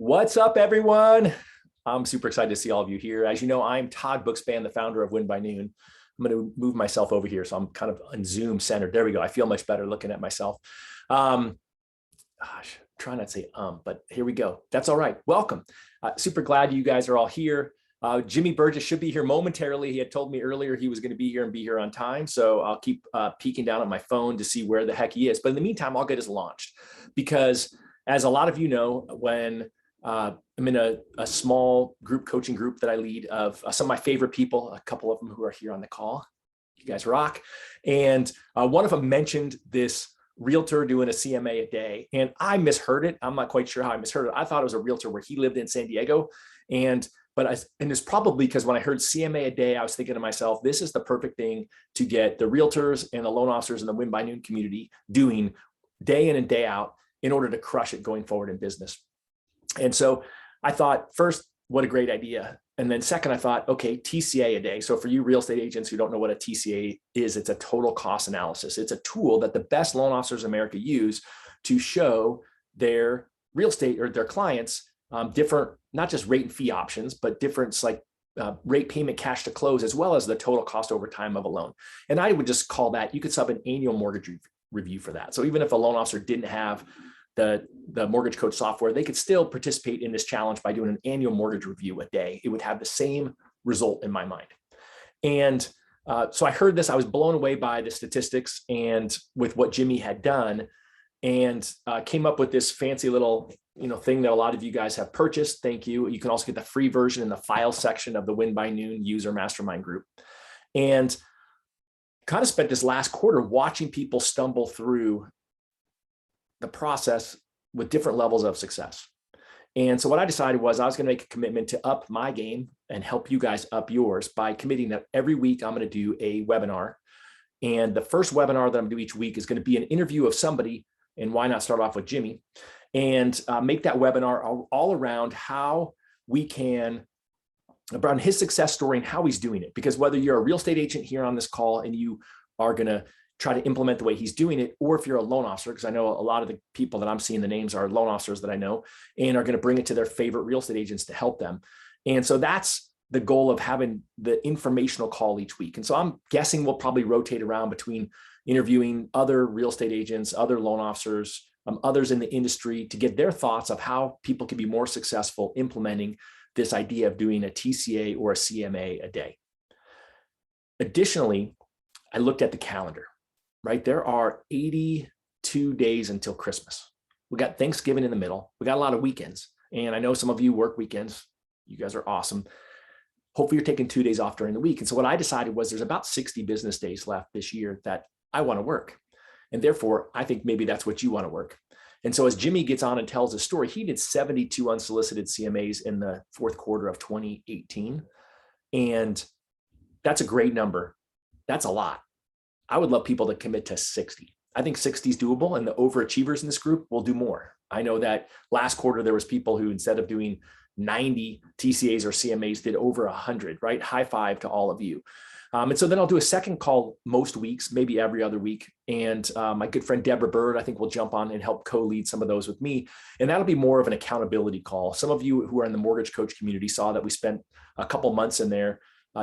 What's up, everyone? I'm super excited to see all of you here. As you know, I'm Todd Bookspan, the founder of Win by Noon. I'm going to move myself over here, so I'm kind of on Zoom centered. There we go. I feel much better looking at myself. Try not to say but here we go. That's all right. Welcome. Super glad you guys are all here. Jimmy Burgess should be here momentarily. He had told me earlier he was going to be here and be here on time. So I'll keep peeking down on my phone to see where the heck he is. But in the meantime, I'll get us launched because as a lot of you know, when I'm in a small group coaching group that I lead of some of my favorite people, a couple of them who are here on the call. You guys rock. And one of them mentioned this realtor doing a CMA-A-Day, and I misheard it. I'm not quite sure how I misheard it. I thought it was a realtor where he lived in San Diego. And it's probably because when I heard CMA-A-Day, I was thinking to myself, this is the perfect thing to get the realtors and the loan officers in the Win by Noon community doing day in and day out in order to crush it going forward in business. And so I thought, first, what a great idea. And then second, I thought, okay, TCA-A-Day. So for you real estate agents who don't know what a TCA is, it's a total cost analysis. It's a tool that the best loan officers in America use to show their real estate or their clients different, not just rate and fee options, but different like rate, payment, cash to close, as well as the total cost over time of a loan. And I would just call that, you could sub an annual mortgage review for that. So even if a loan officer didn't have the mortgage coach software, they could still participate in this challenge by doing an annual mortgage review a day. It would have the same result in my mind. And so I heard this, I was blown away by the statistics and with what Jimmy had done, and came up with this fancy little thing that a lot of you guys have purchased. Thank you. You can also get the free version in the file section of the Win by Noon user mastermind group. And kind of spent this last quarter watching people stumble through the process with different levels of success. And so what I decided was I was going to make a commitment to up my game and help you guys up yours by committing that every week I'm going to do a webinar. And the first webinar that I'm going to do each week is going to be an interview of somebody, and why not start off with Jimmy, and make that webinar all around how we can, around his success story and how he's doing it. Because whether you're a real estate agent here on this call and you are going to try to implement the way he's doing it, or if you're a loan officer, because I know a lot of the people that I'm seeing the names are loan officers that I know and are going to bring it to their favorite real estate agents to help them. And so that's the goal of having the informational call each week. And so I'm guessing we'll probably rotate around between interviewing other real estate agents, other loan officers, others in the industry to get their thoughts of how people can be more successful implementing this idea of doing a TCA or a CMA-A-Day. Additionally, I looked at the calendar. Right? There are 82 days until Christmas. We got Thanksgiving in the middle. We got a lot of weekends. And I know some of you work weekends. You guys are awesome. Hopefully you're taking 2 days off during the week. And so what I decided was there's about 60 business days left this year that I want to work. And therefore, I think maybe that's what you want to work. And so as Jimmy gets on and tells his story, he did 72 unsolicited CMAs in the fourth quarter of 2018. And that's a great number. That's a lot. I would love people to commit to 60. I think 60 is doable, and the overachievers in this group will do more. I know that last quarter, there was people who, instead of doing 90 TCAs or CMAs, did over 100, right? High five to all of you. And so then I'll do a second call most weeks, maybe every other week. And my good friend, Deborah Bird, I think will jump on and help co-lead some of those with me. And that'll be more of an accountability call. Some of you who are in the mortgage coach community saw that we spent a couple months in there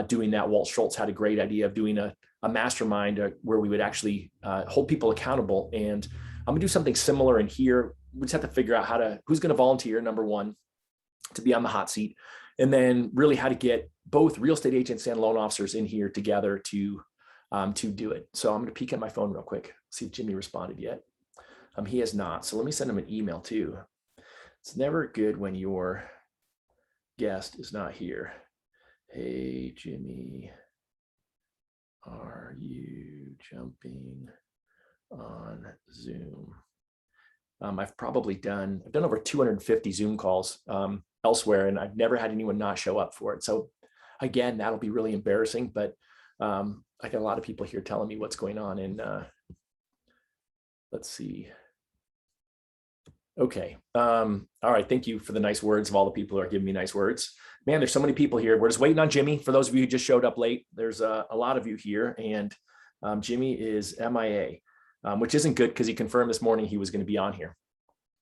doing that. Walt Schultz had a great idea of doing a mastermind where we would actually hold people accountable. And I'm gonna do something similar in here. We just have to figure out who's gonna volunteer, number one, to be on the hot seat. And then really how to get both real estate agents and loan officers in here together to do it. So I'm gonna peek at my phone real quick, see if Jimmy responded yet. He has not, so let me send him an email too. It's never good when your guest is not here. Hey, Jimmy. Are you jumping on Zoom? I've done over 250 Zoom calls elsewhere, and I've never had anyone not show up for it. So again, that'll be really embarrassing, but I got a lot of people here telling me what's going on. And let's see. Okay. All right. Thank you for the nice words of all the people who are giving me nice words. Man, there's so many people here. We're just waiting on Jimmy. For those of you who just showed up late, there's a lot of you here, and Jimmy is MIA, which isn't good because he confirmed this morning he was going to be on here.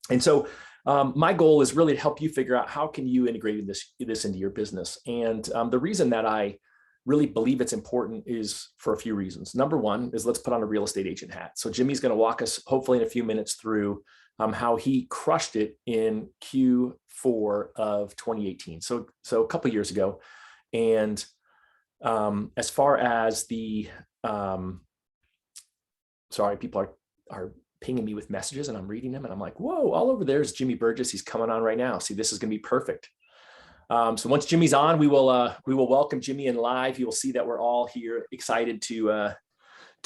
And so my goal is really to help you figure out how can you integrate this into your business. And the reason that I really believe it's important is for a few reasons. Number one is let's put on a real estate agent hat. So Jimmy's going to walk us hopefully in a few minutes through how he crushed it in Q4 of 2018. So a couple of years ago. And as far as the, sorry, people are pinging me with messages and I'm reading them and I'm like, whoa, all over there's Jimmy Burgess. He's coming on right now. See, this is going to be perfect. So once Jimmy's on, we will welcome Jimmy in live. You will see that we're all here excited to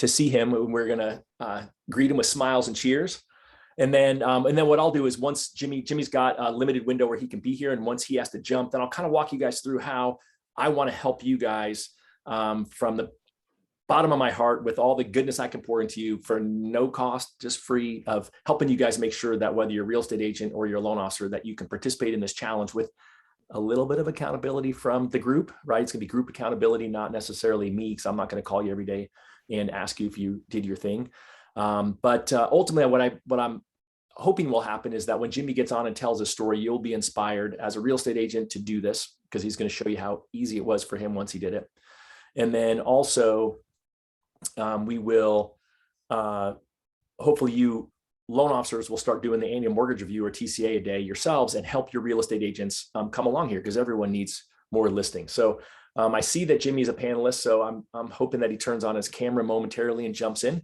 see him. We're going to greet him with smiles and cheers. And then what I'll do is once Jimmy's got a limited window where he can be here, and once he has to jump, then I'll kind of walk you guys through how I want to help you guys from the bottom of my heart with all the goodness I can pour into you for no cost, just free, of helping you guys make sure that whether you're a real estate agent or you're a loan officer, that you can participate in this challenge with a little bit of accountability from the group, right? It's gonna be group accountability, not necessarily me, because I'm not gonna call you every day and ask you if you did your thing. But ultimately what I'm hoping will happen is that when Jimmy gets on and tells his story, you'll be inspired as a real estate agent to do this, because he's gonna show you how easy it was for him once he did it. And then also, we will, hopefully you loan officers will start doing the annual mortgage review or TCA-A-Day yourselves and help your real estate agents come along here, because everyone needs more listings. So I see that Jimmy's a panelist, so I'm hoping that he turns on his camera momentarily and jumps in.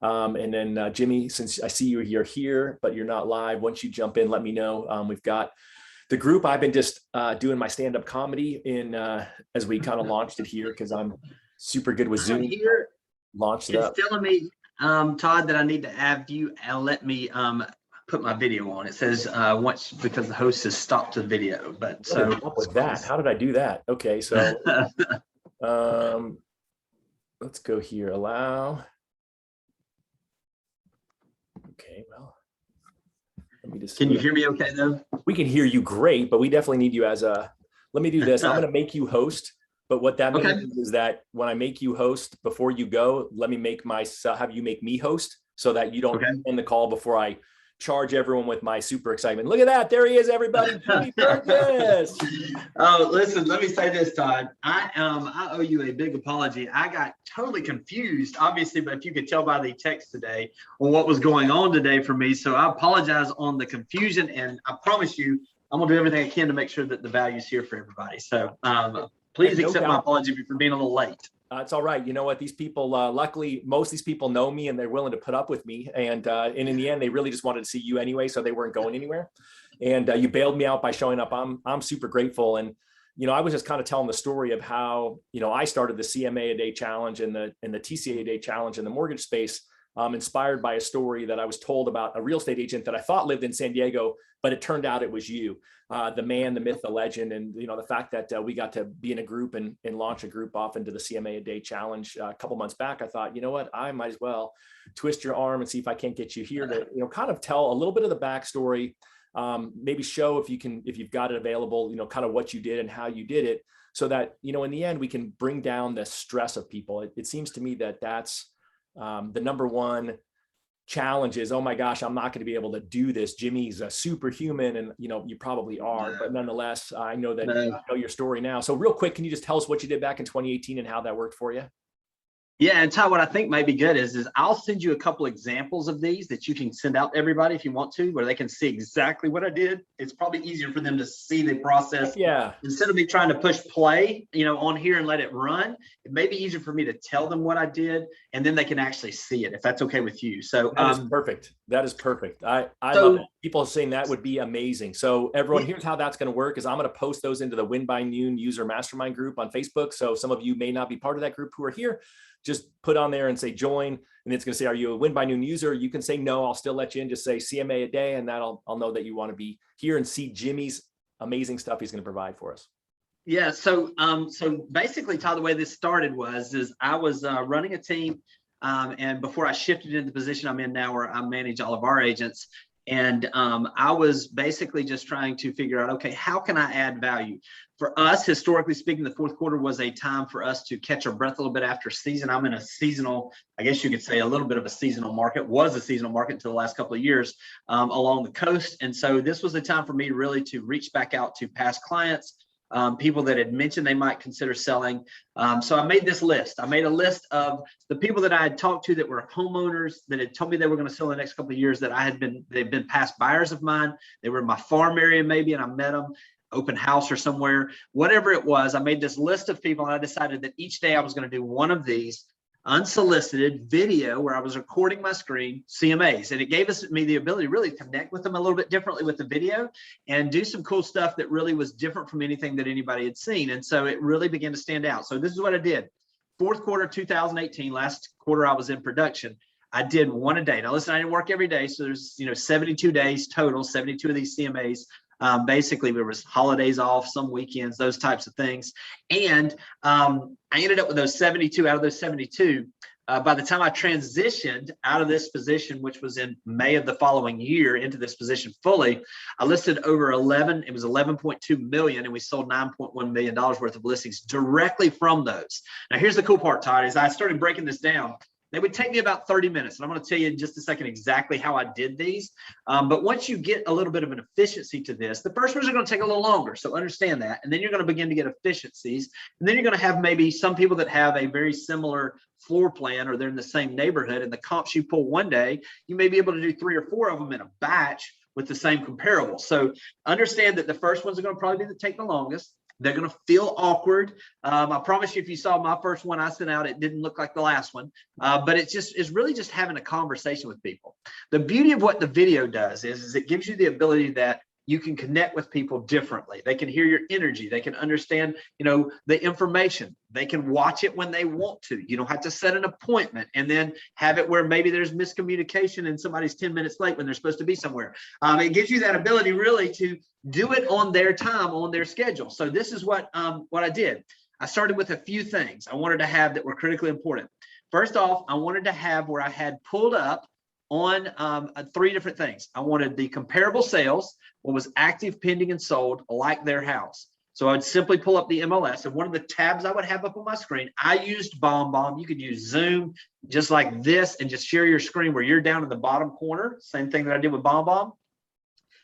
And then Jimmy, since I see you're here, but you're not live, once you jump in, let me know. We've got the group. I've been just doing my stand-up comedy as we kind of launched it here, because I'm super good with Zoom. Here, launched it up. It's telling me, Todd, that I need to have you let me put my video on. It says once, because the host has stopped the video. But so up with that, how did I do that? Okay, so let's go here. Allow. Okay, well, let me just. Can you hear me okay though? We can hear you great, but we definitely need you as a. Let me do this. I'm going to make you host. But what that means is that when I make you host before you go, let me have you make me host, so that you don't end the call before I charge everyone with my super excitement. Look at that. There he is, everybody. Jimmy Burgess. Oh, listen, let me say this, Todd. I owe you a big apology. I got totally confused, obviously, but if you could tell by the text today on what was going on today for me. So I apologize on the confusion, and I promise you, I'm gonna do everything I can to make sure that the value's here for everybody. So please accept my apology for being a little late. It's all right. You know what? These people, luckily, most of these people know me and they're willing to put up with me. And in the end, they really just wanted to see you anyway, so they weren't going anywhere. And you bailed me out by showing up. I'm super grateful. And I was just kind of telling the story of how I started the CMA-A-Day challenge and the TCA-A-Day challenge in the mortgage space, inspired by a story that I was told about a real estate agent that I thought lived in San Diego, but it turned out it was you, the man, the myth, the legend. And, the fact that we got to be in a group and launch a group off into the CMA-A-Day challenge a couple months back. I thought, you know what, I might as well twist your arm and see if I can't get you here to, kind of tell a little bit of the backstory, maybe show if you've got it available, kind of what you did and how you did it, so that, in the end, we can bring down the stress of people. It seems to me that that's the number one challenge is, oh my gosh, I'm not going to be able to do this. Jimmy's a superhuman, and you probably are, but nonetheless, I know that you know your story now. So real quick, can you just tell us what you did back in 2018 and how that worked for you? Yeah, and Todd, what I think may be good is I'll send you a couple examples of these that you can send out to everybody if you want to, where they can see exactly what I did. It's probably easier for them to see the process. Yeah. Instead of me trying to push play, on here and let it run, it may be easier for me to tell them what I did, and then they can actually see it, if that's okay with you. So that is perfect. That is perfect. I love it. People saying that would be amazing. So everyone, here's how that's going to work: is I'm going to post those into the Win by Noon user mastermind group on Facebook. So some of you may not be part of that group who are here. Just put on there and say join, and it's going to say, are you a Win by Noon user? You can say no, I'll still let you in. Just say CMA-A-Day, and I'll know that you want to be here and see Jimmy's amazing stuff he's going to provide for us. Yeah, so basically, Todd, the way this started is I was running a team, and before I shifted into the position I'm in now, where I manage all of our agents, And I was basically just trying to figure out, okay, how can I add value? For us, historically speaking, the fourth quarter was a time for us to catch our breath a little bit after season. I'm in a seasonal, I guess you could say a little bit of a seasonal market, was a seasonal market until the last couple of years along the coast. And so this was a time for me really to reach back out to past clients, people that had mentioned they might consider selling. So I made this list. I made a list of the people that I had talked to that were homeowners that had told me they were going to sell in the next couple of years, that they've been past buyers of mine. They were in my farm area maybe, and I met them, open house or somewhere, whatever it was. I made this list of people, and I decided that each day I was going to do one of these unsolicited video where I was recording my screen, CMAs, and it gave me the ability to really connect with them a little bit differently with the video and do some cool stuff that really was different from anything that anybody had seen. And so it really began to stand out. So this is what I did. Fourth quarter 2018, last quarter I was in production, I did one a day. Now listen, I didn't work every day, so there's 72 days total, 72 of these CMAs. Basically, there was holidays off, some weekends, those types of things. And I ended up with those 72. Out of those 72, by the time I transitioned out of this position, which was in May of the following year, into this position fully, I listed over 11. It was 11.2 million, and we sold $9.1 million worth of listings directly from those. Now, here's the cool part, Todd, is I started breaking this down. They would take me about 30 minutes. And I'm going to tell you in just a second exactly how I did these. But once you get a little bit of an efficiency to this, the first ones are going to take a little longer. So understand that. And then you're going to begin to get efficiencies. And then you're going to have maybe some people that have a very similar floor plan, or they're in the same neighborhood, and the comps you pull one day, you may be able to do 3 or 4 of them in a batch with the same comparable. So understand that the first ones are going to probably take the longest. They're going to feel awkward. I promise you, if you saw my first one I sent out, it didn't look like the last one. But it's really just having a conversation with people. The beauty of what the video does is it gives you the ability that you can connect with people differently. They can hear your energy. They can understand, the information. They can watch it when they want to. You don't have to set an appointment and then have it where maybe there's miscommunication and somebody's 10 minutes late when they're supposed to be somewhere. It gives you that ability really to do it on their time, on their schedule. So this is what I did. I started with a few things I wanted to have that were critically important. First off, I wanted to have where I had pulled up on 3 different things. I wanted the comparable sales, what was active, pending, and sold, like their house. So I'd simply pull up the MLS, and one of the tabs I would have up on my screen, I used BombBomb. You could use Zoom just like this and just share your screen where you're down in the bottom corner. Same thing that I did with BombBomb.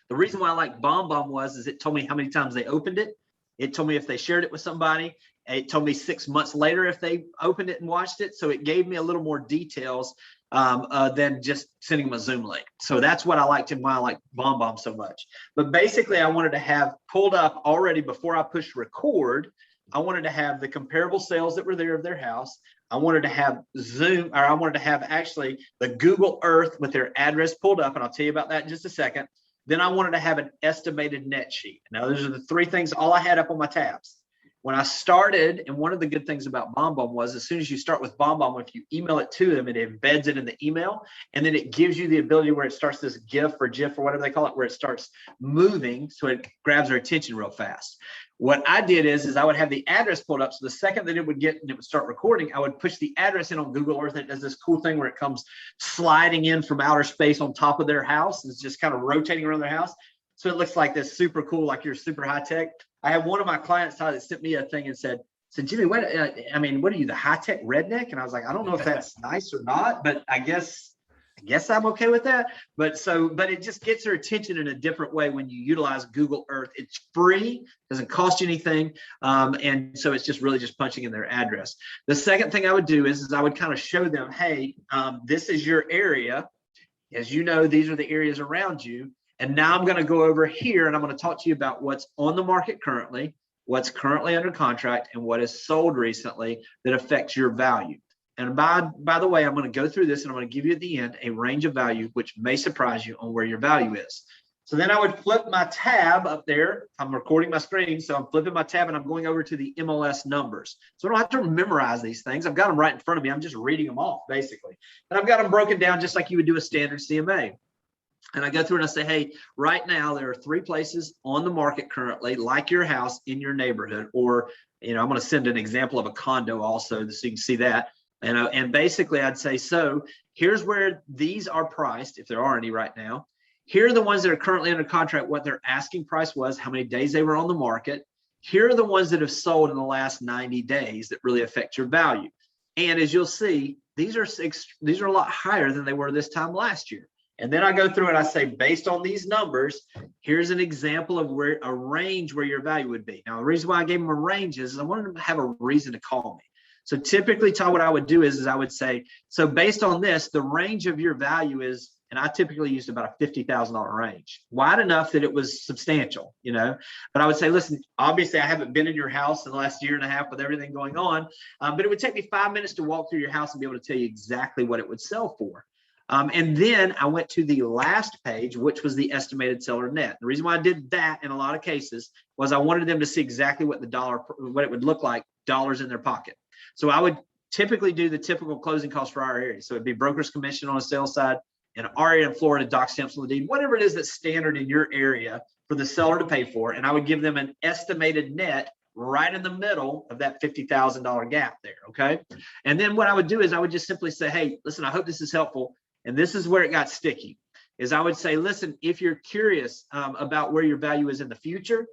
The reason why I like BombBomb was it told me how many times they opened it. It told me if they shared it with somebody. It told me 6 months later if they opened it and watched it. So it gave me a little more details than just sending them a Zoom link. So that's what I liked and why I like BombBomb so much. But basically, I wanted to have pulled up already before I pushed record. I wanted to have the comparable sales that were there of their house. I wanted to have Zoom, or I wanted to have actually the Google Earth with their address pulled up, and I'll tell you about that in just a second. Then I wanted to have an estimated net sheet. Now, those are the 3 things all I had up on my tabs. When I started, and one of the good things about BombBomb was as soon as you start with BombBomb, if you email it to them, it embeds it in the email, and then it gives you the ability where it starts this GIF or GIF or whatever they call it, where it starts moving, so it grabs their attention real fast. What I did is I would have the address pulled up, so the second that it would get and it would start recording, I would push the address in on Google Earth, and it does this cool thing where it comes sliding in from outer space on top of their house. It's just kind of rotating around their house. So it looks like this super cool, like you're super high tech. I have one of my clients, Todd, that sent me a thing and said, Jimmy, what are you, the high tech redneck? And I was like, I don't know if that's nice or not, but I guess I'm okay with that. But it just gets their attention in a different way when you utilize Google Earth. It's free, doesn't cost you anything. And so it's just really just punching in their address. The second thing I would do is I would kind of show them, hey, this is your area. As you know, these are the areas around you. And now I'm going to go over here and I'm going to talk to you about what's on the market currently, what's currently under contract, and what is sold recently that affects your value. And by the way, I'm going to go through this and I'm going to give you at the end a range of value, which may surprise you on where your value is. So then I would flip my tab up there. I'm recording my screen, so I'm flipping my tab and I'm going over to the MLS numbers. So I don't have to memorize these things. I've got them right in front of me. I'm just reading them off, basically. And I've got them broken down just like you would do a standard CMA. And I go through and I say, hey, right now there are 3 places on the market currently, like your house in your neighborhood, or, I'm going to send an example of a condo also so you can see that. And basically I'd say, so here's where these are priced, if there are any right now. Here are the ones that are currently under contract, what their asking price was, how many days they were on the market. Here are the ones that have sold in the last 90 days that really affect your value. And as you'll see, these are a lot higher than they were this time last year. And then I go through and I say, based on these numbers, here's an example of where a range where your value would be. Now, the reason why I gave them a range is I wanted them to have a reason to call me. So typically, Todd, what I would do is I would say, so based on this, the range of your value is, and I typically used about a $50,000 range, wide enough that it was substantial, you know. But I would say, listen, obviously I haven't been in your house in the last year and a half with everything going on, but it would take me 5 minutes to walk through your house and be able to tell you exactly what it would sell for. And then I went to the last page, which was the estimated seller net. The reason why I did that in a lot of cases was I wanted them to see exactly what what it would look like, dollars in their pocket. So I would typically do the typical closing costs for our area. So it'd be broker's commission on the sales side, and our area in Florida, doc stamps on the deed, whatever it is that's standard in your area for the seller to pay for. And I would give them an estimated net right in the middle of that $50,000 gap there, okay? And then what I would do is I would just simply say, hey, listen, I hope this is helpful. And this is where it got sticky, is I would say, listen, if you're curious about where your value is in the future,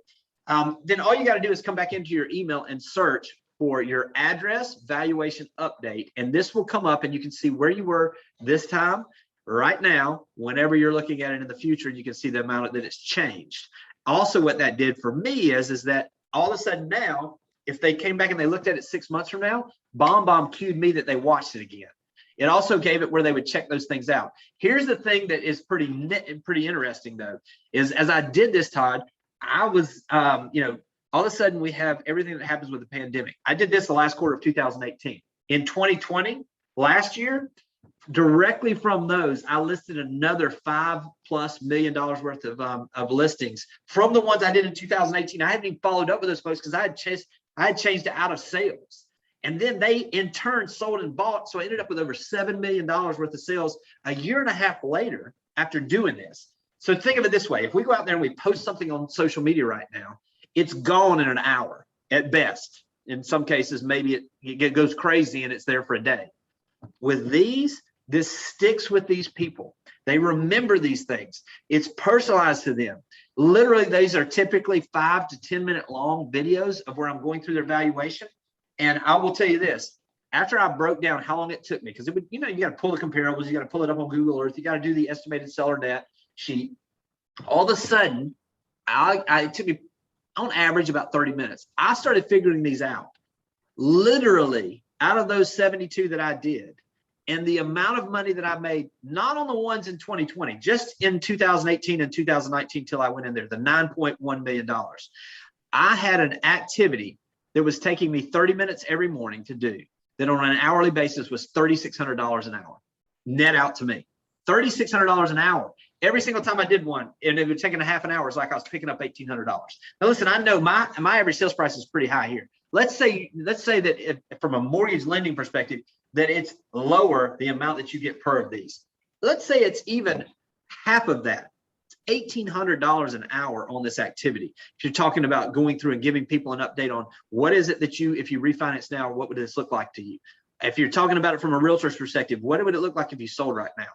then all you got to do is come back into your email and search for your address valuation update. And this will come up and you can see where you were this time, right now, whenever you're looking at it in the future, and you can see the amount that it's changed. Also, what that did for me is that all of a sudden now, if they came back and they looked at it 6 months from now, BombBomb cued me that they watched it again. It also gave it where they would check those things out. Here's the thing that is pretty interesting though, is as I did this, Todd, I was, you know, all of a sudden we have everything that happens with the pandemic. I did this the last quarter of 2018. In 2020, last year, directly from those, I listed another $5+ million worth of listings from the ones I did in 2018. I hadn't even followed up with those folks because I had changed it out of sales. And then they in turn sold and bought. So I ended up with over $7 million worth of sales a year and a half later after doing this. So think of it this way. If we go out there and we post something on social media right now, it's gone in an hour at best. In some cases, maybe it goes crazy and it's there for a day. With these, this sticks with these people. They remember these things. It's personalized to them. Literally, these are typically 5 to 10 minute long videos of where I'm going through their valuation. And I will tell you this, after I broke down how long it took me, because it would, you know, you got to pull the comparables, you got to pull it up on Google Earth, you got to do the estimated seller net sheet. All of a sudden, it took me on average about 30 minutes. I started figuring these out. Literally, out of those 72 that I did, and the amount of money that I made, not on the ones in 2020, just in 2018 and 2019 till I went in there, the $9.1 million. I had an activity that was taking me 30 minutes every morning to do, that on an hourly basis was $3,600 an hour, net out to me. $3,600 an hour. Every single time I did one, and it would take a half an hour, it's like I was picking up $1,800. Now listen, I know my average sales price is pretty high here. Let's say that if, from a mortgage lending perspective, that it's lower the amount that you get per of these. Let's say it's even half of that. It's $1,800 an hour on this activity. If you're talking about going through and giving people an update on what is it that you, if you refinance now, what would this look like to you? If you're talking about it from a realtor's perspective, what would it look like if you sold right now?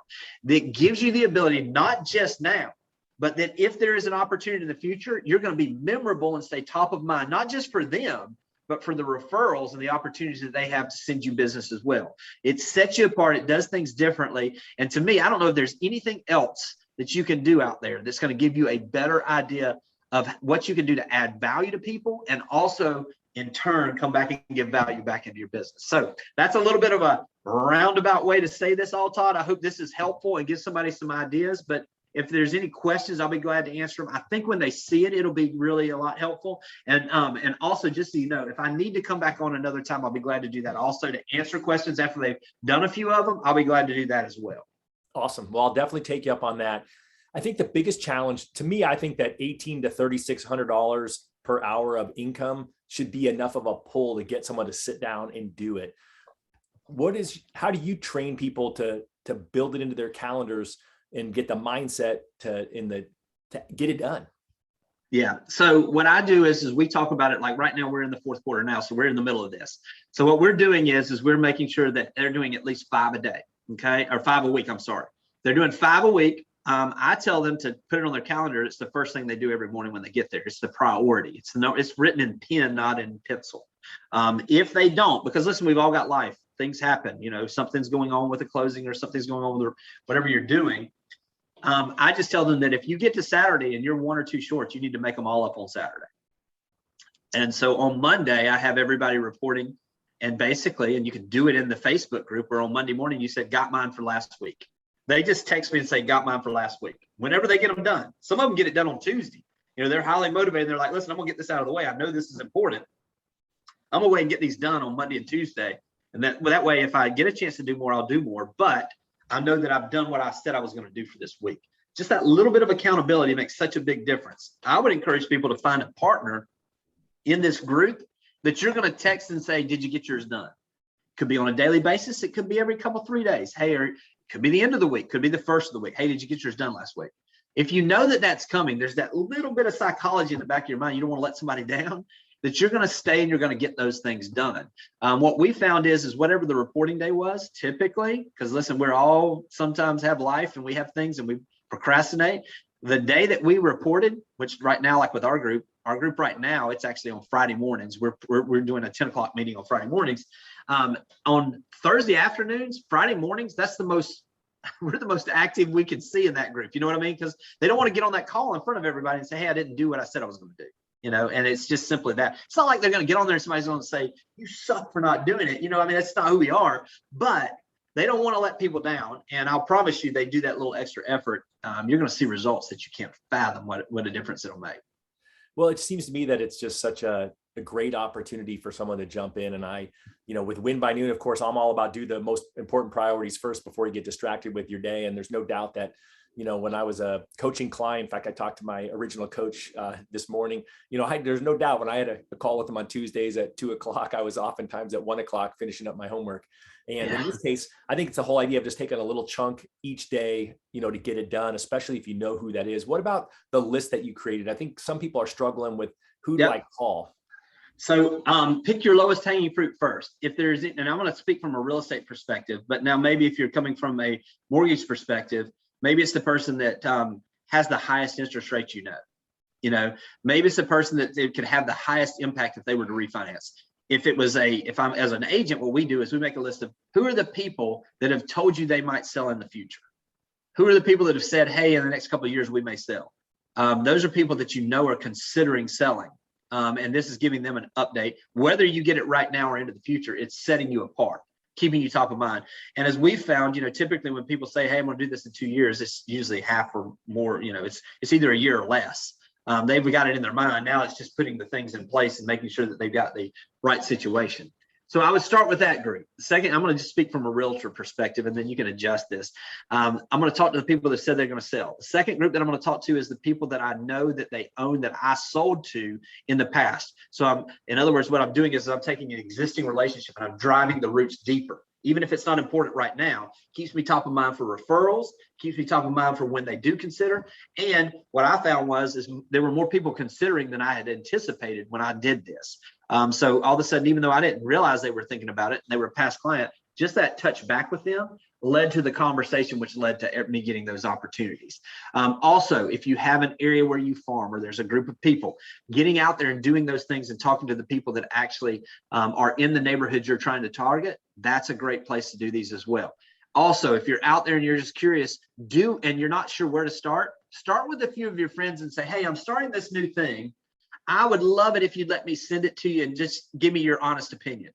That gives you the ability, not just now, but that if there is an opportunity in the future, you're going to be memorable and stay top of mind, not just for them, but for the referrals and the opportunities that they have to send you business as well. It sets you apart. It does things differently. And to me, I don't know if there's anything else that you can do out there that's going to give you a better idea of what you can do to add value to people, and also in turn come back and give value back into your business. So that's a little bit of a roundabout way to say this all, Todd. I hope this is helpful and gives somebody some ideas, but if there's any questions, I'll be glad to answer them. I think when they see it, it'll be really a lot helpful. And also, just so you know, if I need to come back on another time, I'll be glad to do that. Also, to answer questions after they've done a few of them, I'll be glad to do that as well. Awesome. Well, I'll definitely take you up on that. I think the biggest challenge to me, I think that $1,800 to $3,600 per hour of income should be enough of a pull to get someone to sit down and do it. How do you train people to build it into their calendars and get the mindset to get it done? Yeah. So what I do is we talk about it, like right now we're in the fourth quarter now. So we're in the middle of this. So what we're doing is we're making sure that they're doing at least 5 a day. Okay. Or 5 a week. I'm sorry. They're doing 5 a week. I tell them to put it on their calendar. It's the first thing they do every morning when they get there. It's the priority. It's written in pen, not in pencil. If they don't, because listen, we've all got life. Things happen. Something's going on with the closing or something's going on with whatever you're doing. I just tell them that if you get to Saturday and you're one or two short, you need to make them all up on Saturday. And so on Monday, I have everybody reporting, and basically, and you can do it in the Facebook group, where on Monday morning you said, got mine for last week. They just text me and say, got mine for last week. Whenever they get them done. Some of them get it done on Tuesday. They're highly motivated. They're like, listen, I'm gonna get this out of the way. I know this is important. I'm gonna wait and get these done on Monday and Tuesday. And that way, if I get a chance to do more, I'll do more. But I know that I've done what I said I was gonna do for this week. Just that little bit of accountability makes such a big difference. I would encourage people to find a partner in this group that you're gonna text and say, did you get yours done? Could be on a daily basis. It could be every couple, 3 days. Hey, or could be the end of the week, could be the first of the week. Hey, did you get yours done last week? If you know that that's coming, there's that little bit of psychology in the back of your mind. You don't want to let somebody down, that you're going to stay and you're going to get those things done. What we found is whatever the reporting day was, typically, because listen, we're all sometimes have life and we have things and we procrastinate. The day that we reported, which right now, like with our group right now, it's actually on Friday mornings. We're doing a 10 o'clock meeting on Friday mornings. On Thursday afternoons, Friday mornings, we're the most active we can see in that group. You know what I mean? Because they don't want to get on that call in front of everybody and say, hey, I didn't do what I said I was going to do. And it's just simply that. It's not like they're going to get on there and somebody's going to say, you suck for not doing it. That's not who we are, but they don't want to let people down. And I'll promise you, they do that little extra effort. You're going to see results that you can't fathom what a difference it'll make. Well, it seems to me that it's just such a great opportunity for someone to jump in. And I, with Win by Noon, of course, I'm all about do the most important priorities first before you get distracted with your day. And there's no doubt that, when I was a coaching client, in fact, I talked to my original coach this morning, there's no doubt when I had a call with him on Tuesdays at 2 o'clock, I was oftentimes at 1 o'clock finishing up my homework. And in this case, I think it's the whole idea of just taking a little chunk each day, to get it done, especially if you know who that is. What about the list that you created? I think some people are struggling with who do I call? So pick your lowest hanging fruit first. If there's, and I'm going to speak from a real estate perspective, but now maybe if you're coming from a mortgage perspective, maybe it's the person that has the highest interest rate, maybe it's the person that it could have the highest impact if they were to refinance. If I'm as an agent, what we do is we make a list of who are the people that have told you they might sell in the future. Who are the people that have said, hey, in the next couple of years, we may sell. Those are people that are considering selling. And this is giving them an update. Whether you get it right now or into the future, it's setting you apart, keeping you top of mind. And as we found, typically when people say, hey, I'm going to do this in 2 years, it's usually half or more, it's either a year or less. They've got it in their mind. Now it's just putting the things in place and making sure that they've got the right situation. So I would start with that group. Second, I'm going to just speak from a realtor perspective, and then you can adjust this. I'm going to talk to the people that said they're going to sell. The second group that I'm going to talk to is the people that I know that they own, that I sold to in the past. So in other words, what I'm doing is I'm taking an existing relationship and I'm driving the roots deeper. Even if it's not important right now, keeps me top of mind for referrals, keeps me top of mind for when they do consider. And what I found is there were more people considering than I had anticipated when I did this. So all of a sudden, even though I didn't realize they were thinking about it, and they were a past client, just that touch back with them led to the conversation, which led to me getting those opportunities. Also, if you have an area where you farm or there's a group of people, getting out there and doing those things and talking to the people that actually are in the neighborhood you're trying to target, that's a great place to do these as well. Also, if you're out there and you're just curious, and you're not sure where to start with a few of your friends and say, hey, I'm starting this new thing. I would love it if you'd let me send it to you and just give me your honest opinion.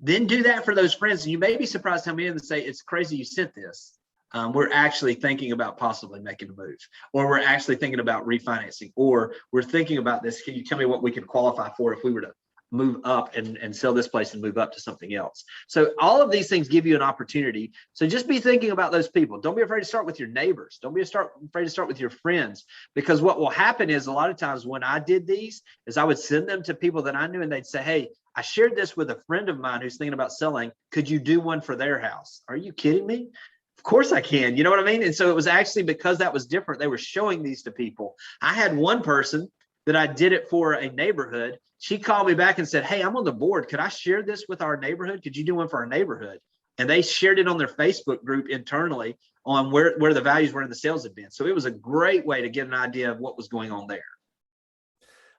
Then do that for those friends. And you may be surprised how many of them say, it's crazy you sent this. We're actually thinking about possibly making a move, or we're actually thinking about refinancing, or we're thinking about this. Can you tell me what we could qualify for if we were to move up and sell this place and move up to something else? So all of these things give you an opportunity. So just be thinking about those people. Don't be afraid to start with your neighbors. Don't be afraid to start with your friends, because what will happen is a lot of times when I did these is I would send them to people that I knew, and they'd say, hey, I shared this with a friend of mine who's thinking about selling. Could you do one for their house? Are you kidding me? Of course I can. You know what I mean? And so it was actually because that was different. They were showing these to people. I had one person that I did it for a neighborhood. She called me back and said, hey, I'm on the board. Could I share this with our neighborhood? Could you do one for our neighborhood? and they shared it on their Facebook group internally on where the values were in the sales event. So it was a great way to get an idea of what was going on there.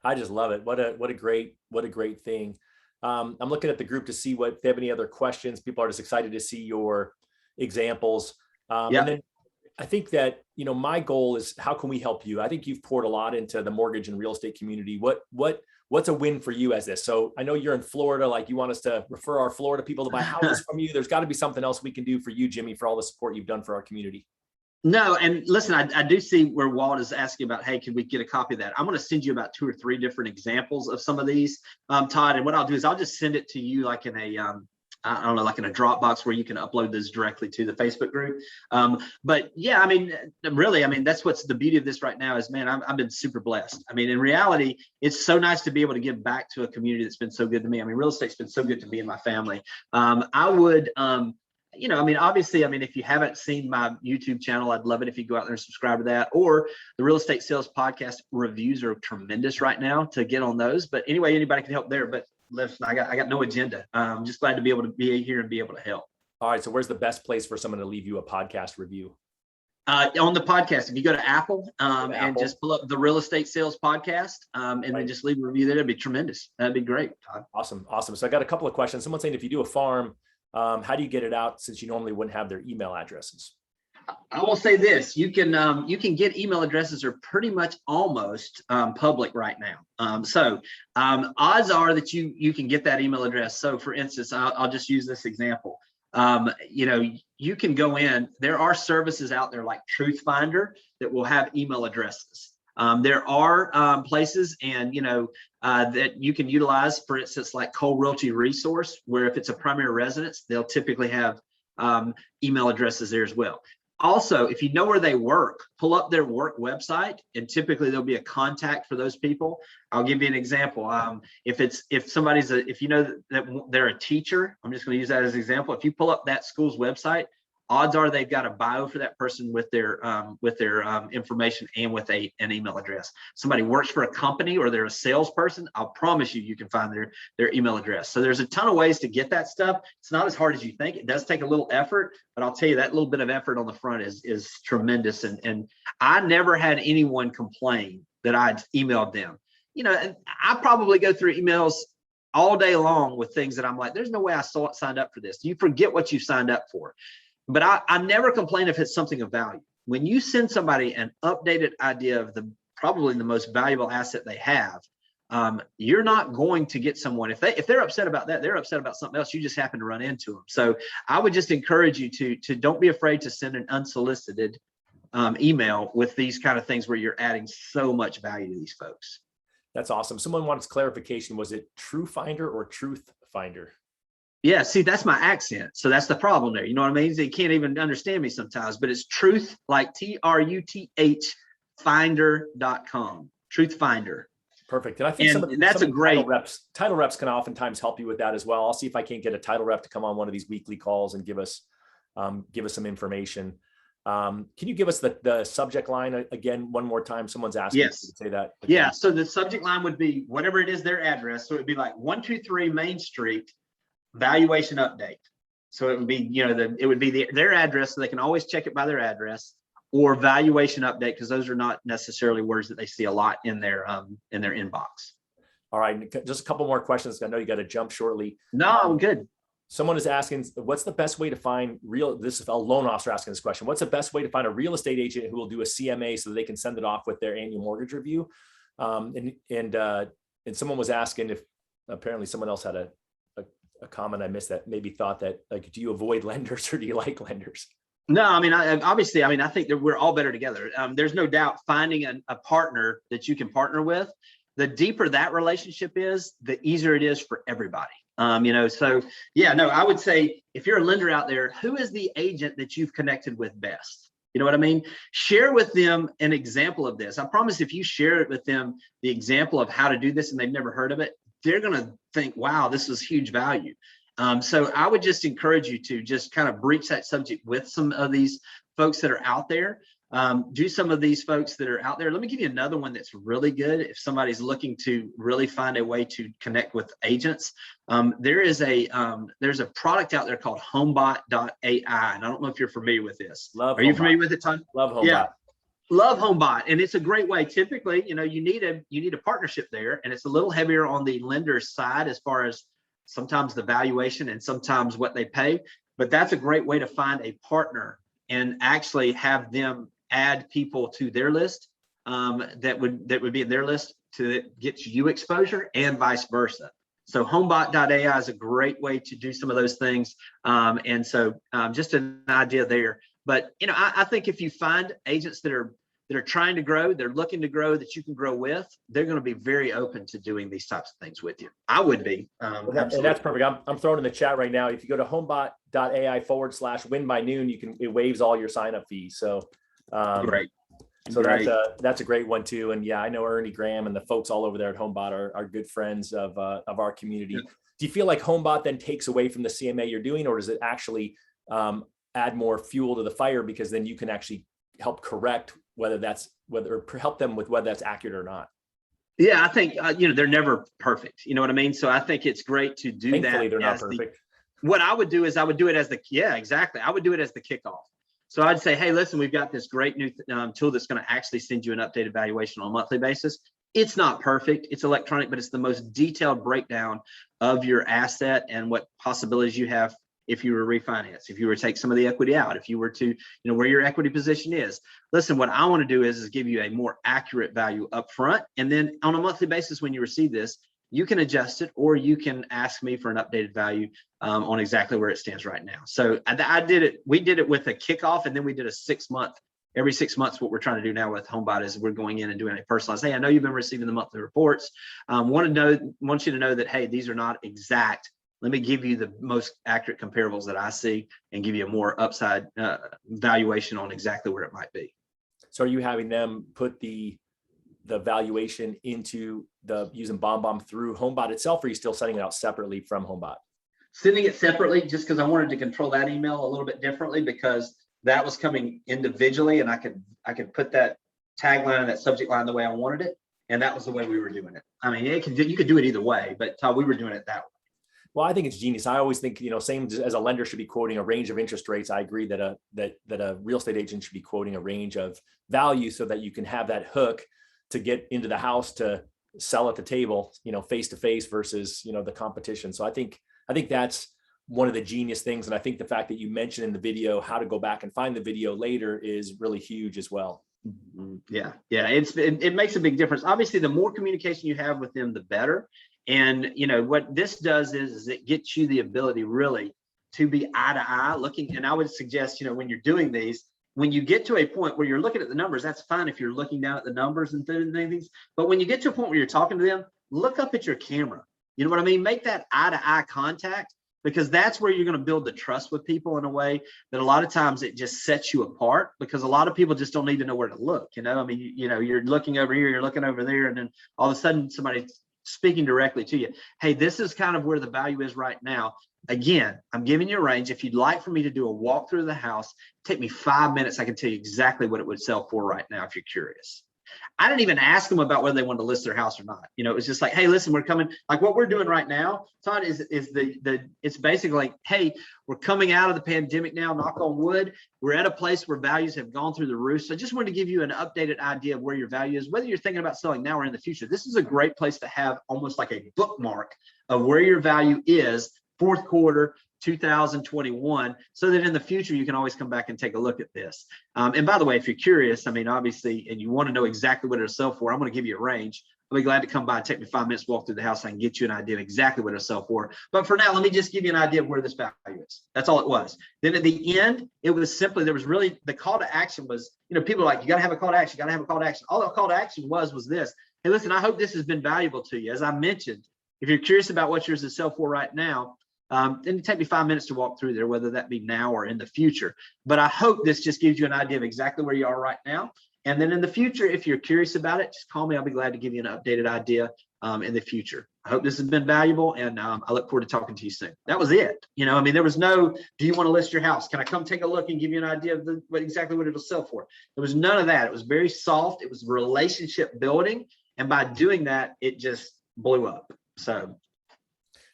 I just love it. What a great thing. I'm looking at the group to see if they have any other questions. People are just excited to see your examples. And then I think that, my goal is, how can we help you? I think you've poured a lot into the mortgage and real estate community. What's a win for you as this? So I know you're in Florida, like you want us to refer our Florida people to buy houses from you. There's got to be something else we can do for you, Jimmy, for all the support you've done for our community. No, and listen, I do see where Walt is asking about, hey, can we get a copy of that? I'm going to send you about 2 or 3 different examples of some of these, Todd. And what I'll do is I'll just send it to you like in a, I don't know, like in a Dropbox where you can upload this directly to the Facebook group. But yeah, really, that's what's the beauty of this right now is, man, I've been super blessed. In reality, it's so nice to be able to give back to a community that's been so good to me. Real estate's been so good to me and my family. I would, obviously, if you haven't seen my YouTube channel, I'd love it if you go out there and subscribe to that, or the Real Estate Sales Podcast reviews are tremendous right now to get on those. But anyway, anybody can help there. But listen, I got no agenda. I'm just glad to be able to be here and be able to help. All right. So where's the best place for someone to leave you a podcast review? On the podcast, if you go to Apple, and just pull up the Real Estate Sales Podcast, and then just leave a review there, that'd be tremendous. That'd be great, Todd. Awesome. So I got a couple of questions. Someone's saying, if you do a farm, how do you get it out, since you normally wouldn't have their email addresses? I will say this: you can get email addresses are pretty much almost public right now. So odds are that you can get that email address. So for instance, I'll just use this example. You can go in. There are services out there like Truth Finder that will have email addresses. There are places that you can utilize, for instance, like Cole Realty Resource, where if it's a primary residence, they'll typically have email addresses there as well. Also, if you know where they work, pull up their work website, and typically there'll be a contact for those people. I'll give you an example. If somebody's if you know that they're a teacher, I'm just going to use that as an example. If you pull up that school's website, odds are they've got a bio for that person with their information and with an email address. Somebody works for a company or they're a salesperson, I'll promise you can find their email address. So there's a ton of ways to get that stuff. It's not as hard as you think. It does take a little effort, but I'll tell you that little bit of effort on the front is tremendous. And I never had anyone complain that I'd emailed them. I probably go through emails all day long with things that I'm like, there's no way I signed up for this. You forget what you signed up for. But I never complain if it's something of value. When you send somebody an updated idea of probably the most valuable asset they have, you're not going to get someone, if they're upset about that, they're upset about something else. You just happen to run into them. So I would just encourage you to don't be afraid to send an unsolicited email with these kind of things where you're adding so much value to these folks. That's awesome. Someone wants clarification. Was it True Finder or Truth Finder? Yeah, see, that's my accent. So that's the problem there. You know what I mean? They can't even understand me sometimes, but it's truth, like TRUTH finder.com. Truth Finder. Perfect. And I think that's a great title reps can oftentimes help you with that as well. I'll see if I can't get a title rep to come on one of these weekly calls and give us some information. Can you give us the subject line again one more time? Someone's asking yes. you to say that again. Yeah. So the subject line would be whatever it is, their address. So it'd be like 123 Main Street. Valuation update. So it would be, it would be their address, so they can always check it by their address, or valuation update, because those are not necessarily words that they see a lot in their inbox. All right, just a couple more questions. I know you got to jump shortly. No, I'm good. Someone is asking, what's the best way to find this is a loan officer asking this question. What's the best way to find a real estate agent who will do a CMA so that they can send it off with their annual mortgage review? And someone was asking if apparently someone else had a comment I missed that maybe thought that, like, do you avoid lenders or do you like lenders? No, obviously, I think that we're all better together. There's no doubt finding a partner that you can partner with, the deeper that relationship is, the easier it is for everybody. So yeah, no, I would say if you're a lender out there, who is the agent that you've connected with best? You know what I mean? Share with them an example of this. I promise if you share it with them, the example of how to do this and they've never heard of it, they're going to think, wow, this is huge value. So I would just encourage you to just kind of breach that subject with some of these folks that are out there. do some of these folks that are out there. Let me give you another one that's really good. If somebody's looking to really find a way to connect with agents, there's a product out there called Homebot AI. And I don't know if you're familiar with this. Love Are you Homebot. familiar with it, Todd? Love Homebot. Yeah. Love Homebot, and it's a great way. Typically, you need a partnership there, and it's a little heavier on the lender's side as far as sometimes the valuation and sometimes what they pay. But that's a great way to find a partner and actually have them add people to their list that would be in their list to get you exposure and vice versa. So Homebot.ai is a great way to do some of those things. And so just an idea there. But I think if you find agents that are trying to grow, they're looking to grow, that you can grow with, they're going to be very open to doing these types of things with you. I would be. And that's perfect. I'm throwing in the chat right now. If you go to homebot.ai/win by noon, it waives all your sign up fees. So great. So that's a great one too. And yeah, I know Ernie Graham and the folks all over there at Homebot are good friends of our community. Yeah. Do you feel like Homebot then takes away from the CMA you're doing, or does it actually add more fuel to the fire, because then you can actually help correct or help them with whether that's accurate or not? Yeah, I think they're never perfect. You know what I mean? So I think it's great to do that. Thankfully, they're not perfect. What I would do is I would do it as exactly. I would do it as the kickoff. So I'd say, hey, listen, we've got this great new tool that's going to actually send you an updated valuation on a monthly basis. It's not perfect. It's electronic, but it's the most detailed breakdown of your asset and what possibilities you have if you were to refinance, if you were to take some of the equity out, if you were to, where your equity position is. Listen, what I want to do is give you a more accurate value up front. And then on a monthly basis, when you receive this, you can adjust it, or you can ask me for an updated value on exactly where it stands right now. So I did it. We did it with a kickoff, and then we did a 6-month. Every 6 months, what we're trying to do now with Homebot is we're going in and doing a personalized. Hey, I know you've been receiving the monthly reports. Want you to know that, hey, these are not exact. Let me give you the most accurate comparables that I see and give you a more upside valuation on exactly where it might be. So are you having them put the valuation into using BombBomb through Homebot itself, or are you still sending it out separately from Homebot? Sending it separately, just because I wanted to control that email a little bit differently, because that was coming individually, and I could put that tagline and that subject line the way I wanted it, and that was the way we were doing it. I mean, you could do it either way, but we were doing it that way. Well, I think it's genius. I always think, same as a lender should be quoting a range of interest rates. I agree that a real estate agent should be quoting a range of value, so that you can have that hook to get into the house to sell at the table, face to face versus, the competition. So I think that's one of the genius things. And I think the fact that you mentioned in the video how to go back and find the video later is really huge as well. Yeah. It makes a big difference. Obviously, the more communication you have with them, the better. And what this does is it gets you the ability really to be eye to eye looking. And I would suggest, when you're doing these, when you get to a point where you're looking at the numbers, that's fine if you're looking down at the numbers and things. But when you get to a point where you're talking to them, look up at your camera. You know what I mean? Make that eye to eye contact, because that's where you're going to build the trust with people in a way that a lot of times it just sets you apart, because a lot of people just don't need to know where to look. I mean, you're looking over here, you're looking over there, and then all of a sudden somebody's speaking directly to you. Hey, this is kind of where the value is right now. Again, I'm giving you a range. If you'd like for me to do a walk through the house, take me 5 minutes. I can tell you exactly what it would sell for right now if you're curious. I didn't even ask them about whether they wanted to list their house or not. It was just like, hey, listen, we're coming. Like what we're doing right now, Todd, it's basically like, hey, we're coming out of the pandemic now, knock on wood. We're at a place where values have gone through the roof. So I just wanted to give you an updated idea of where your value is, whether you're thinking about selling now or in the future. This is a great place to have almost like a bookmark of where your value is, fourth quarter 2021, so that in the future you can always come back and take a look at this. And by the way, if you're curious, I mean, obviously, and you want to know exactly what it'll sell for, I'm going to give you a range. I'll be glad to come by and take me 5 minutes to walk through the house. I can get you an idea of exactly what it'll sell for. But for now, let me just give you an idea of where this value is. That's all it was. Then at the end, it was simply, there was really, the call to action was, people are like, you got to have a call to action, you got to have a call to action. All the call to action was this. Hey, listen, I hope this has been valuable to you. As I mentioned, if you're curious about what yours is sell for right now, then it take me 5 minutes to walk through there, whether that be now or in the future. But I hope this just gives you an idea of exactly where you are right now. And then in the future, if you're curious about it, just call me. I'll be glad to give you an updated idea in the future. I hope this has been valuable, and I look forward to talking to you soon. That was it. I mean, there was no, do you want to list your house? Can I come take a look and give you an idea of exactly what it'll sell for? There was none of that. It was very soft. It was relationship building. And by doing that, it just blew up. So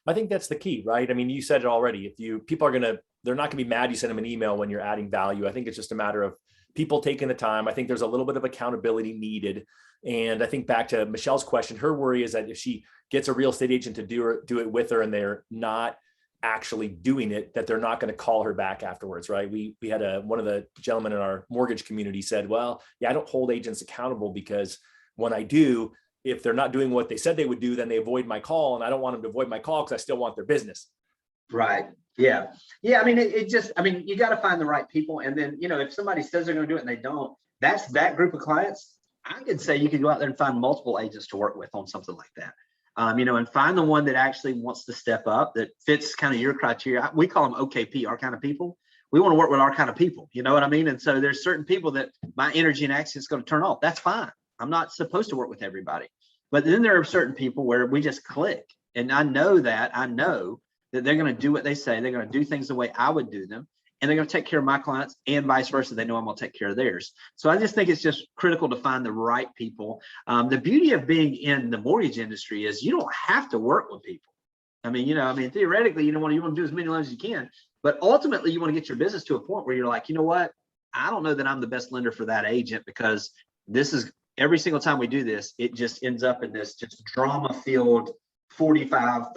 I think that's the key, right? I mean, you said it already. People are they're not gonna be mad you send them an email when you're adding value. I think it's just a matter of people taking the time. I think there's a little bit of accountability needed. And I think back to Michelle's question, her worry is that if she gets a real estate agent to do it with her and they're not actually doing it, that they're not going to call her back afterwards, right? We had one of the gentlemen in our mortgage community said, well, yeah, I don't hold agents accountable because when I do, if they're not doing what they said they would do, then they avoid my call. And I don't want them to avoid my call because I still want their business. Right. Yeah. Yeah. I mean, you got to find the right people. And then, if somebody says they're going to do it and they don't, that's that group of clients. I could say you could go out there and find multiple agents to work with on something like that. And find the one that actually wants to step up, that fits kind of your criteria. We call them OKP, our kind of people. We want to work with our kind of people. You know what I mean? And so there's certain people that my energy and accent is going to turn off. That's fine. I'm not supposed to work with everybody. But then there are certain people where we just click. And I know that they're going to do what they say. They're going to do things the way I would do them. And they're going to take care of my clients, and vice versa. They know I'm going to take care of theirs. So I just think it's just critical to find the right people. The beauty of being in the mortgage industry is you don't have to work with people. I mean, theoretically, you want to do as many loans as you can, but ultimately you want to get your business to a point where you're like, you know what? I don't know that I'm the best lender for that agent, because this is every single time we do this, it just ends up in this just drama-filled 45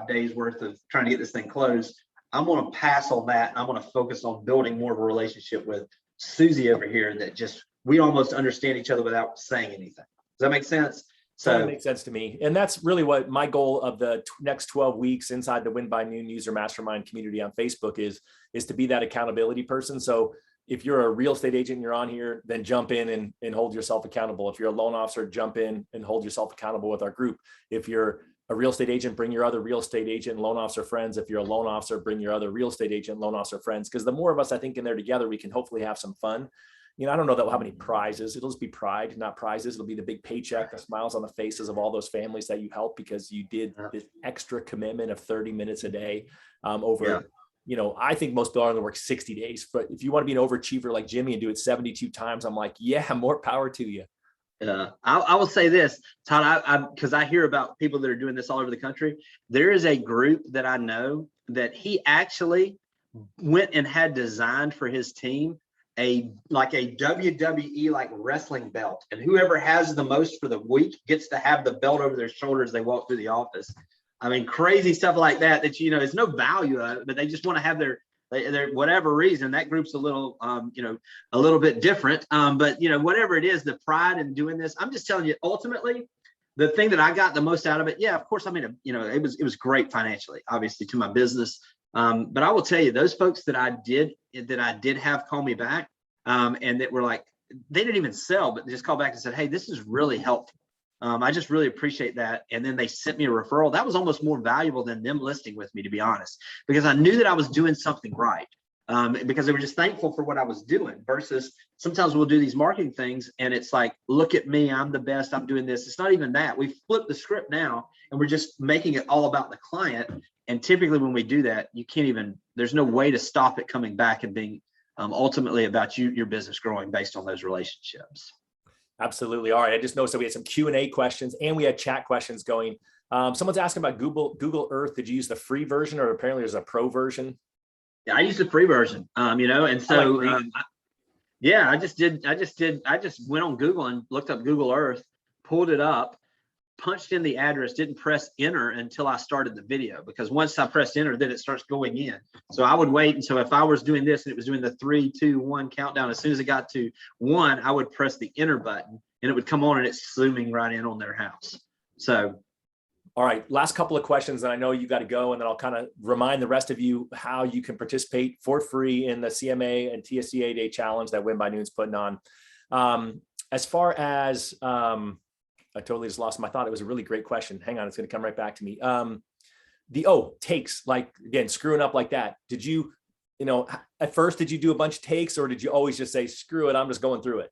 days worth of trying to get this thing closed. I'm going to pass on that. I'm going to focus on building more of a relationship with Susie over here that we almost understand each other without saying anything. Does that make sense? So that makes sense to me. And that's really what my goal of the next 12 weeks inside the Win by Noon User Mastermind community on Facebook is to be that accountability person. So if you're a real estate agent and you're on here, then jump in and hold yourself accountable. If you're a loan officer, jump in and hold yourself accountable with our group. If you're a real estate agent, bring your other real estate agent and loan officer friends. If you're a loan officer, bring your other real estate agent, loan officer friends. Because the more of us, I think, in there together, we can hopefully have some fun. I don't know that we'll have any prizes. It'll just be pride, not prizes. It'll be the big paycheck, the smiles on the faces of all those families that you help because you did this extra commitment of 30 minutes a day over. I think most people are going to work 60 days, but if you want to be an overachiever like Jimmy and do it 72 times, I'm like, yeah, more power to you. I will say this, Todd, because I hear about people that are doing this all over the country. There is a group that I know that he actually went and had designed for his team a WWE wrestling belt, and whoever has the most for the week gets to have the belt over their shoulders as they walk through the office. I mean, crazy stuff like that it's no value of it, but they just want to have their whatever reason. That group's a little bit different. But whatever it is, the pride in doing this, I'm just telling you, ultimately, the thing that I got the most out of it, yeah, of course, I mean, it was great financially, obviously, to my business. But I will tell you, those folks that I did have call me back, and that were like, they didn't even sell, but they just called back and said, hey, this is really helpful. I just really appreciate that. And then they sent me a referral. That was almost more valuable than them listing with me, to be honest, because I knew that I was doing something right. Because they were just thankful for what I was doing, versus sometimes we'll do these marketing things and it's like, look at me, I'm the best, I'm doing this. It's not even that. We've flipped the script now and we're just making it all about the client. And typically when we do that, there's no way to stop it coming back and being ultimately about your business growing based on those relationships. Absolutely. All right. I just noticed that we had some Q&A questions and we had chat questions going. Someone's asking about Google Earth. Did you use the free version, or apparently there's a pro version? Yeah, I used the free version, and so I just went on Google and looked up Google Earth, pulled it up, punched in the address, didn't press enter until I started the video, because once I pressed enter, then it starts going in. So I would wait. And so if I was doing this and it was doing the 3, 2, 1 countdown, as soon as it got to 1, I would press the enter button and it would come on and it's zooming right in on their house. So. All right, last couple of questions, and I know you got to go, and then I'll kind of remind the rest of you how you can participate for free in the CMA and TCA-A-Day challenge that Win by Noon's putting on. As far as, I totally just lost my thought. It was a really great question. Hang on, it's going to come right back to me. Takes, like, again, screwing up like that. Did you, at first, did you do a bunch of takes, or did you always just say, screw it, I'm just going through it?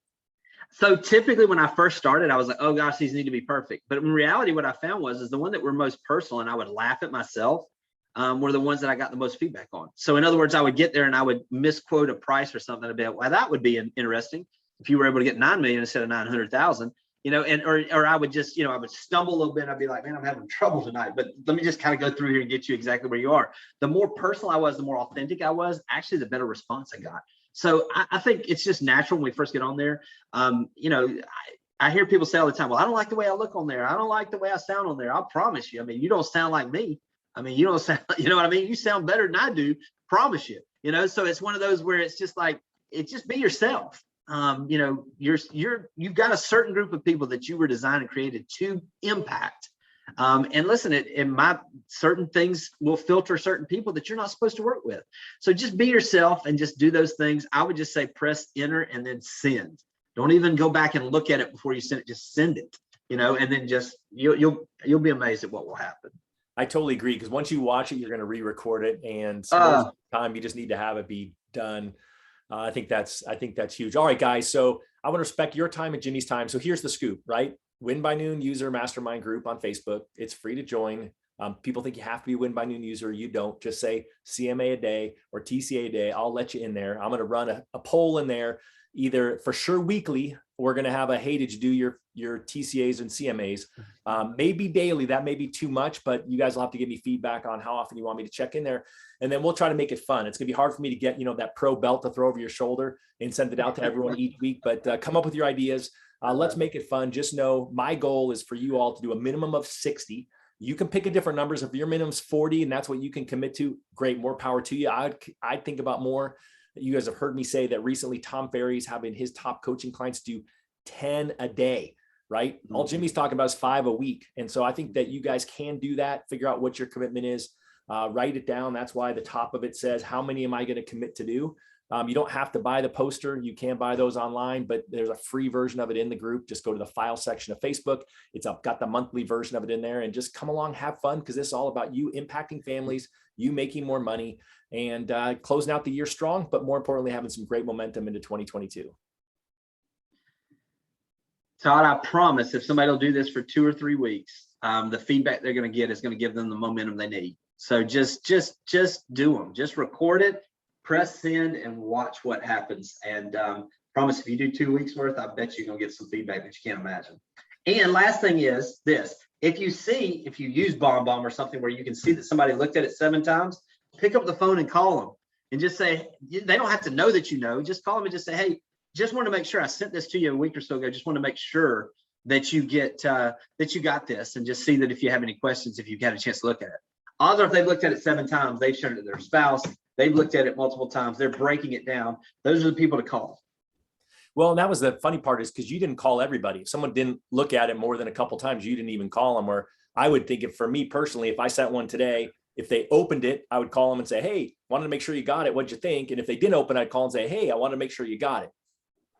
So typically when I first started, I was like, oh gosh, these need to be perfect. But in reality, what I found is the one that were most personal and I would laugh at myself were the ones that I got the most feedback on. So in other words, I would get there and I would misquote a price or something. I'd be like, well, that would be interesting if you were able to get 9 million instead of 900,000, you know, and or I would just, you know, I would stumble a little bit. I'd be like, man, I'm having trouble tonight, but let me just kind of go through here and get you exactly where you are. The more personal I was, the more authentic I was, actually, the better response I got. So I think it's just natural when we first get on there. You know, I hear people say all the time, well, I don't like the way I look on there. I don't like the way I sound on there. I promise you. I mean, you don't sound like me. I mean, you don't sound, you know what I mean? You sound better than I do, promise you. You know, so it's one of those where it's just like, it's just be yourself. You know, you've got a certain group of people that you were designed and created to impact. And listen, in my certain things will filter certain people that you're not supposed to work with. So just be yourself and just do those things. I would just say press enter and then send. Don't even go back and look at it before you send it. Just send it, you know, and then just you'll be amazed at what will happen. I totally agree, because once you watch it, you're going to re-record it, and most of the time you just need to have it be done. I think that's huge. All right, guys. So I want to respect your time and Jimmy's time. So here's the scoop, right? Win by Noon user mastermind group on Facebook. It's free to join. People think you have to be a Win by Noon user. You don't. Just say CMA-A-Day or TCA-A-Day. I'll let you in there. I'm going to run a poll in there, either for sure weekly. We're going to have a, hey, did you do your TCAs and CMAs? Maybe daily. That may be too much, but you guys will have to give me feedback on how often you want me to check in there. And then we'll try to make it fun. It's going to be hard for me to get, you know, that pro belt to throw over your shoulder and send it out to everyone each week, but come up with your ideas. Let's make it fun. Just know my goal is for you all to do a minimum of 60. You can pick a different numbers. If your minimum's 40 and that's what you can commit to, great, more power to you. I'd think about more. You guys have heard me say that recently Tom Ferry's having his top coaching clients do 10 a day, right? All Jimmy's talking about is 5 a week. And so I think that you guys can do that, figure out what your commitment is, write it down. That's why the top of it says, how many am I going to commit to do? You don't have to buy the poster. You can buy those online, but there's a free version of it in the group. Just go to the file section of Facebook. It's got the monthly version of it in there, and just come along, have fun, because this is all about you impacting families, you making more money, and closing out the year strong, but more importantly, having some great momentum into 2022. Todd, I promise if somebody will do this for 2 or 3 weeks, the feedback they're going to get is going to give them the momentum they need. So just do them. Just record it, press send, and watch what happens. And promise if you do 2 weeks worth, I bet you're going to get some feedback that you can't imagine. And last thing is this: if you use BombBomb or something where you can see that somebody looked at it 7 times, pick up the phone and call them and just say, they don't have to know that you know, just call them and just say, hey, just want to make sure I sent this to you a week or so ago. Just want to make sure that you get that you got this, and just see that if you have any questions, if you've had a chance to look at it. Odds are if they've looked at it 7 times, they've shown it to their spouse, they've looked at it multiple times, they're breaking it down. Those are the people to call. Well, and that was the funny part, is because you didn't call everybody. If someone didn't look at it more than a couple times, you didn't even call them. Or I would think, for me personally, if I sent one today, if they opened it, I would call them and say, hey, wanted to make sure you got it. What'd you think? And if they didn't open, I'd call and say, hey, I want to make sure you got it.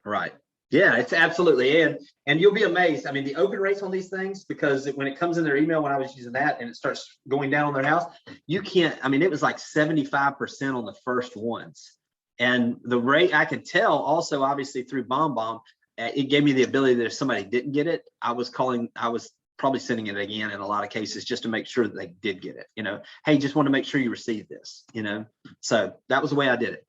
Right. Yeah, it's absolutely. And you'll be amazed. I mean, the open rates on these things, because when it comes in their email, when I was using that and it starts going down on their house, you can't, I mean, it was like 75% on the first ones. And the rate I could tell also, obviously through BombBomb, it gave me the ability that if somebody didn't get it, I was probably sending it again in a lot of cases, just to make sure that they did get it. You know, hey, just want to make sure you received this, you know. So that was the way I did it.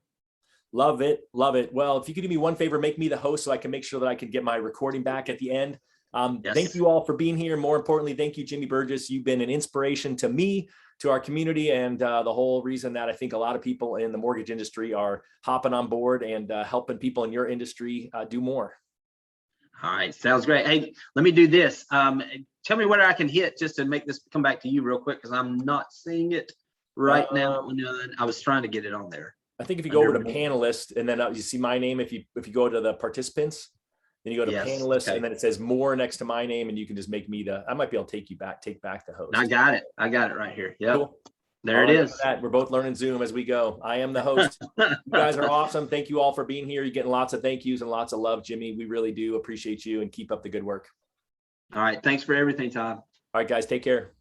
Love it. Love it. Well, if you could do me one favor, make me the host so I can make sure that I can get my recording back at the end. Yes. Thank you all for being here. More importantly, thank you, Jimmy Burgess. You've been an inspiration to me, to our community, and the whole reason that I think a lot of people in the mortgage industry are hopping on board and helping people in your industry do more. All right. Sounds great. Hey, let me do this. Tell me where I can hit just to make this come back to you real quick, because I'm not seeing it right now. I was trying to get it on there. I think if you go over to panelists, and then you see my name, if you go to the participants, then you go to panelists, and then it says more next to my name, and you can just make me I might be able to take back the host. I got it right here. Yeah. Cool. There it is. We're both learning Zoom as we go. I am the host. You guys are awesome. Thank you all for being here. You're getting lots of thank yous and lots of love, Jimmy. We really do appreciate you, and keep up the good work. All right. Thanks for everything, Todd. All right, guys, take care.